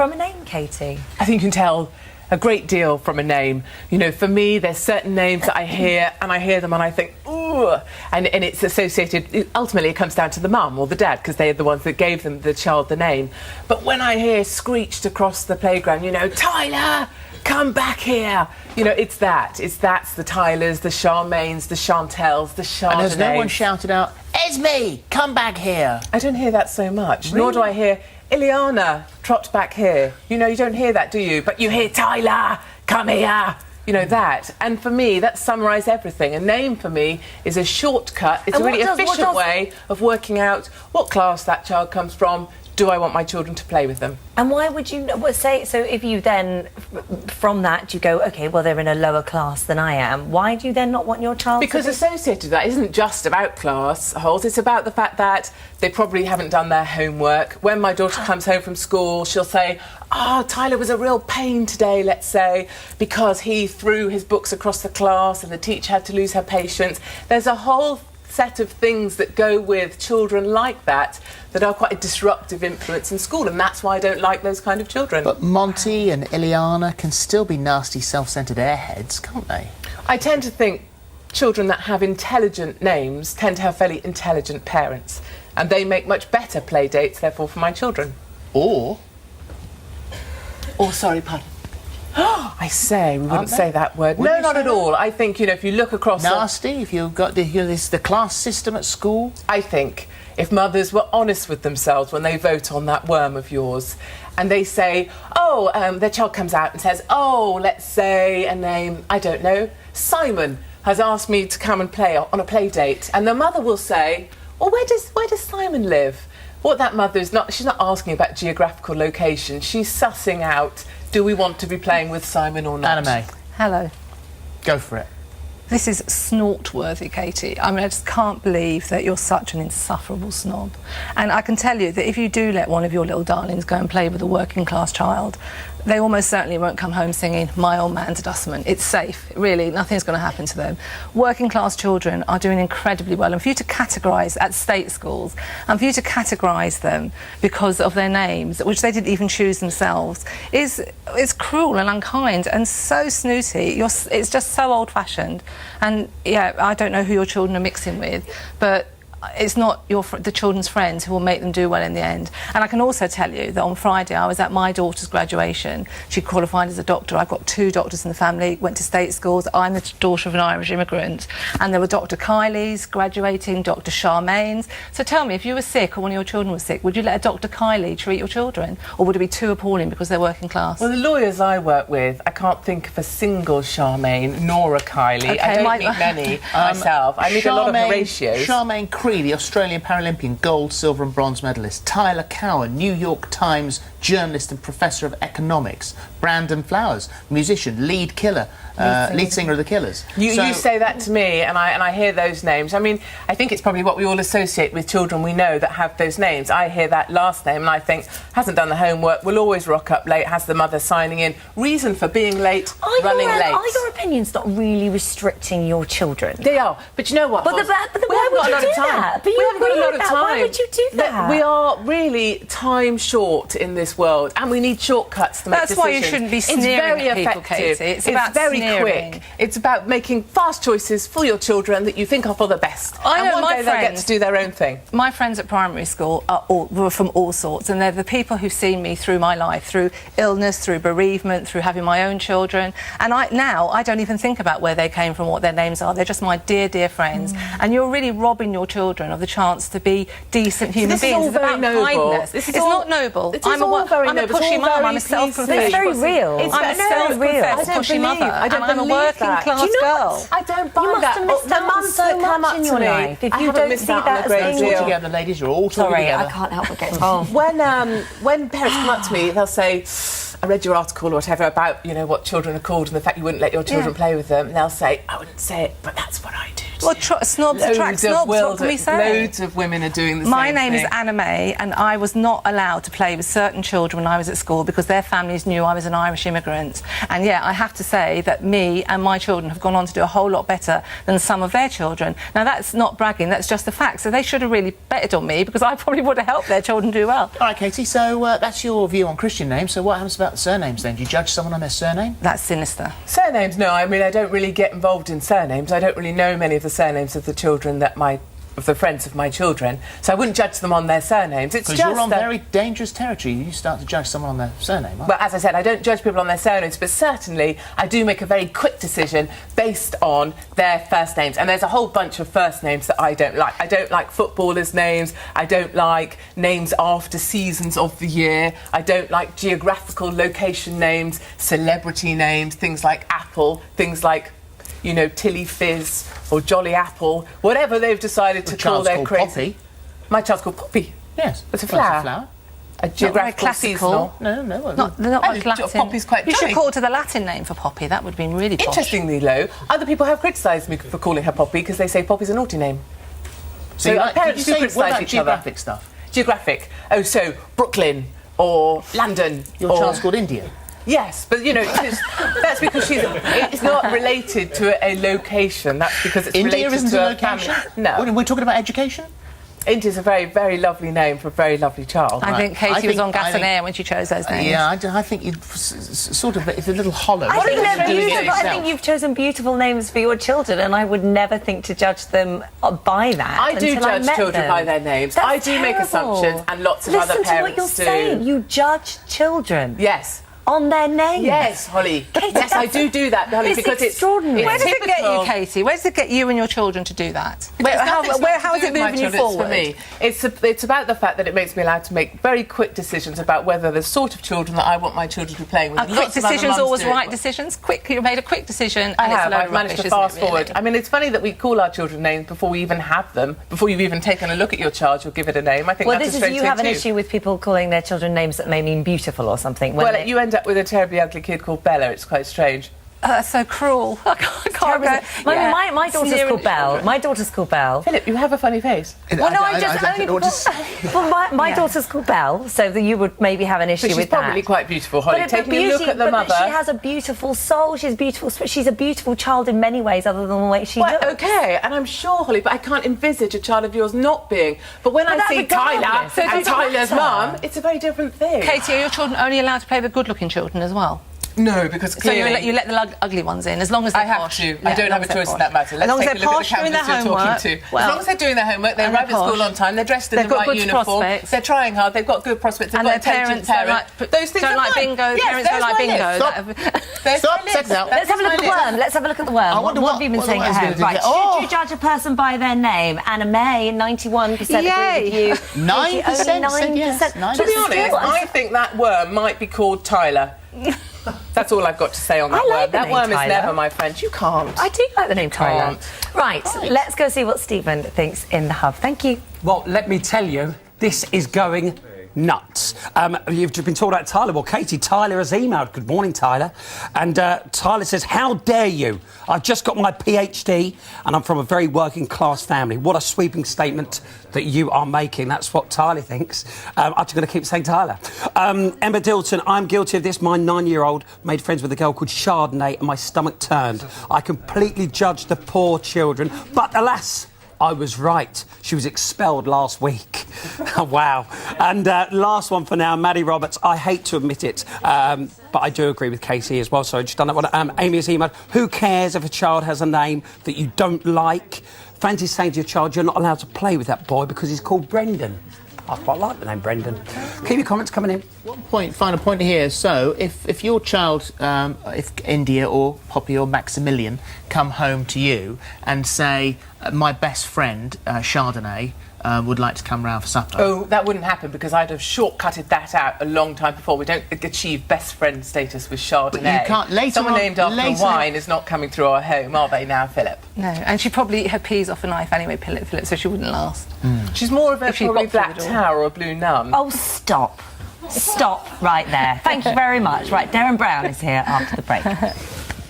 From a name, Katie? I think you can tell a great deal from a name. You know, for me, there's certain names that I hear them and I think, ooh, and it's associated, ultimately it comes down to the mum or the dad, because they're the ones that gave the child the name. But when I hear screeched across the playground, you know, Tyler, come back here. You know, that's the Tylers, the Charmaines, the Chantels, the Chardonnays. And has no one shouted out, Esme, come back here? I don't hear that so much, Really? nor do I hear, Ileana, trot back here. You know, you don't hear that, do you? But you hear, Tyler, come here. You know, that. And for me, that summarises everything. A name, for me, is a shortcut. It's a really efficient way of working out what class that child comes from. Do I want my children to play with them? And why would you say, so if you then, from that, you go, OK, well, they're in a lower class than I am, why do you then not want your child because to be... associated with that isn't just about class holes, it's about the fact that they probably haven't done their homework. When my daughter comes home from school, she'll say, oh, Tyler was a real pain today, let's say, because he threw his books across the class and the teacher had to lose her patience. There's a whole set of things that go with children like that are quite a disruptive influence in school, and that's why I don't like those kind of children. But Monty and Ileana can still be nasty, self-centred airheads, can't they? I tend to think children that have intelligent names tend to have fairly intelligent parents, and they make much better play dates, therefore, for my children. Or, sorry, pardon. I say, we wouldn't say that word. No, not at all. I think, you know, if you look across... Nasty, if you've got the class system at school? I think if mothers were honest with themselves when they vote on that worm of yours, and they say, their child comes out and says, let's say a name, I don't know, Simon has asked me to come and play on a play date, and the mother will say, well, where does Simon live? What that mother is not, she's not asking about geographical location, she's sussing out, do we want to be playing with Simon or not? Anna May. Hello. Go for it. This is snort-worthy, Katie. I mean, I just can't believe that you're such an insufferable snob. And I can tell you that if you do let one of your little darlings go and play with a working-class child, they almost certainly won't come home singing My Old Man's a Dustman. It's safe, really, nothing's going to happen to them. Working-class children are doing incredibly well, and for you to categorise at state schools, and for you to categorise them because of their names, which they didn't even choose themselves, is cruel and unkind and so snooty. It's just so old-fashioned. And, yeah, I don't know who your children are mixing with, but it's not the children's friends who will make them do well in the end. And I can also tell you that on Friday I was at my daughter's graduation. She qualified as a doctor. I've got 2 doctors in the family, went to state schools. I'm the daughter of an Irish immigrant. And there were Dr. Kylie's graduating, Dr. Charmaine's. So tell me, if you were sick or one of your children was sick, would you let a Dr. Kylie treat your children? Or would it be too appalling because they're working class? Well, the lawyers I work with, I can't think of a single Charmaine nor a Kylie. Okay, I don't meet many myself. I meet a lot of Horatios. Charmaine the Australian Paralympian gold, silver and bronze medalist. Tyler Cowen, New York Times journalist and professor of economics. Brandon Flowers, musician, lead singer of the Killers. You say that to me and I hear those names. I mean, I think it's probably what we all associate with children we know that have those names. I hear that last name and I think, hasn't done the homework, will always rock up late, has the mother signing in. Reason for being late, running late. Are your opinions not really restricting your children? They are, but you know what? But why would you do that? We haven't got a lot of time. Why would you do that? We are really time short in this world, and we need shortcuts to make decisions. That's why you shouldn't be sneering at people, Katie. It's about very sneering. Quick. It's about making fast choices for your children that you think are for the best. I know, and one day they'll get to do their own thing. My friends at primary school were from all sorts, and they're the people who've seen me through my life, through illness, through bereavement, through having my own children. And now I don't even think about where they came from, what their names are. They're just my dear, dear friends. And you're really robbing your children of the chance to be decent human beings. It's about kindness. It's not noble. I'm a pushy mum. I'm a self-confessed. It's very real. I'm a self-confessed pushy mother. And I'm a working class girl. I don't buy that. You must have missed out so much in your life if you don't see that as being all together, ladies. You're all talking Sorry, together. I can't help but get involved. When parents come up to me, they'll say, I read your article or whatever about, you know, what children are called and the fact you wouldn't let your children play with them. And they'll say, I wouldn't say it, but that's what I do. Well, snobs attract snobs. What can we say? Loads of women are doing the same My name thing. is Anna May, and I was not allowed to play with certain children when I was at school because their families knew I was an Irish immigrant. And yeah, I have to say that me and my children have gone on to do a whole lot better than some of their children. Now, that's not bragging, that's just a fact. So they should have really betted on me because I probably would have helped their children do well. All right, Katie, so that's your view on Christian names. So what happens about surnames then? Do you judge someone on their surname? That's sinister. Surnames, no. I mean, I don't really get involved in surnames. I don't really know many of the surnames of the children of the friends of my children, so I wouldn't judge them on their surnames. It's Because just you're on very dangerous territory. You start to judge someone on their surname, aren't Well, as I said, I don't judge people on their surnames, but certainly I do make a very quick decision based on their first names. And there's a whole bunch of first names that I don't like. I don't like footballers' names. I don't like names after seasons of the year. I don't like geographical location names, celebrity names, things like Apple, things like, you know, Tilly Fizz or Jolly Apple, whatever they've decided to call their crazy. Poppy. My child's called Poppy. Yes. It's a Well, flower. it's a flower. A geographical, classical. seasonal. No. They're not like Oh, Latin. Poppy's quite You should charming. call it to the Latin name for Poppy. That would have been really posh. Interestingly, though, other people have criticised me for calling her Poppy because they say Poppy's a naughty name. So you our like, parents do what criticise about each other. geographic stuff? Geographic. Oh, so Brooklyn or London. Your or, child's called India. Yes, but you know, that's because it's not related to a location. That's because it's India related isn't to a location? family. No. We're talking about education? India's a very, very lovely name for a very lovely child. I think Katie I was think- on gas I and think- air when she chose those names. Yeah, I think you sort of, it's a little hollow. I think they're doing it beautiful. I yourself. think you've chosen beautiful names for your children, and I would never think to judge them by that. I do until I judge met children them. by their names. That's I do make terrible. assumptions, and lots of Listen other to what parents you're do. saying. You judge children Yes. on their names. Yes, Holly. Katie, yes, I that's- do that, Holly, it's because extraordinary. Where does it get you, typical. Katie? Where does it get you and your children to do that? It's nothing How is to it do with my moving you children, forward? It's for me. It's about the fact that it makes me allowed to make very quick decisions about whether the sort of children that I want my children to be playing with. Are and quick lots of other decisions mums always do it. right decisions? Quick, you made a quick decision. I and it's a have. load I've of managed rubbish, to isn't it, fast forward. really? I mean, it's funny that we call our children names before we even have them. Before you've even taken a look at your child, you'll give it a name. I think Well, that's this a is strange you thing have an too. issue with people calling their children names that may mean beautiful or something. when Well, they- you end up with a terribly ugly kid called Bella. It's quite strange. That's so cruel. I can't Terrible, go. isn't it? Yeah. My daughter's Sneering called at Belle. children. My daughter's called Belle. Philip, you have a funny face. Well, no, I just don't only know what to say. well, my daughter's called Belle, so that you would maybe have an issue But she's with that. probably quite beautiful, Holly. But Taking a look at the but mother. she has a beautiful soul. She's beautiful. She's a beautiful child in many ways, other than the way she Well, looks. okay, and I'm sure, Holly, but I can't envisage a child of yours not being. But when I that's see Tyler regardless. So it and doesn't Tyler's matter. mum, it's a very different thing. Katie, are your children only allowed to play with good-looking children as well? No, because So clearly... you let the ugly ones in, as long as they're I have posh. to. Yeah, I don't as have long a as they're choice in posh. that matter. As Let's long as take a they're look at posh, the doing their canvas you're homework. talking to. Well, as long as they're doing their homework, they and arrive they're at school posh. on time, they're dressed in They've the got right good uniform, prospects. they're trying hard, they've got good prospects, they've And got their intelligent parents Those things don't are like fine. bingo. Yes, Parents don't there's like my bingo. list. That- Stop, settle down. Let's have a look at the worm. Let's have a look at the worm. I wonder what have you been what saying the at worm's home? gonna do. Right, Oh. should you judge a person by their name? Anna May, 91% agree with you. 9% Katie, said only yes, 9%. 9%. To be But honest, still, I think that worm might be called Tyler. That's all I've got to say on that I like worm. the That name worm Tyler. is never my friend. You can't. I do like the name Tyler. Can't. Right, let's go see what Stephen thinks in the hub. Thank you. Well, let me tell you, this is going nuts. You've been talking about Tyler. Well, Katie, Tyler has emailed. Good morning, Tyler. And Tyler says, how dare you? I've just got my PhD and I'm from a very working class family. What a sweeping statement that you are making. That's what Tyler thinks. I'm just going to keep saying Tyler. Emma Dilton, I'm guilty of this. My 9-year-old made friends with a girl called Chardonnay and my stomach turned. I completely judged the poor children, but alas, I was right. She was expelled last week. Wow. And last one for now, Maddie Roberts. I hate to admit it, but I do agree with Katie as well. So I just done that one. Amy has emailed, who cares if a child has a name that you don't like? Fancy saying to your child, you're not allowed to play with that boy because he's called Brendan. I quite like the name Brendan. Keep your comments coming in. Final point here. So, if your child, if India or Poppy or Maximilian come home to you and say, my best friend, Chardonnay, would like to come round for supper. Oh, that wouldn't happen because I'd have shortcutted that out a long time before. We don't achieve best friend status with Chardonnay. But you can't- later Someone on- named after later- wine is not coming through our home, are they now, Philip? No, and she probably eat her peas off a knife anyway, Philip, so she wouldn't last. She's more of a If she probably got through black the door. tower or a blue nun. Oh, stop. Stop right there. Thank you very much. Right, Darren Brown is here after the break.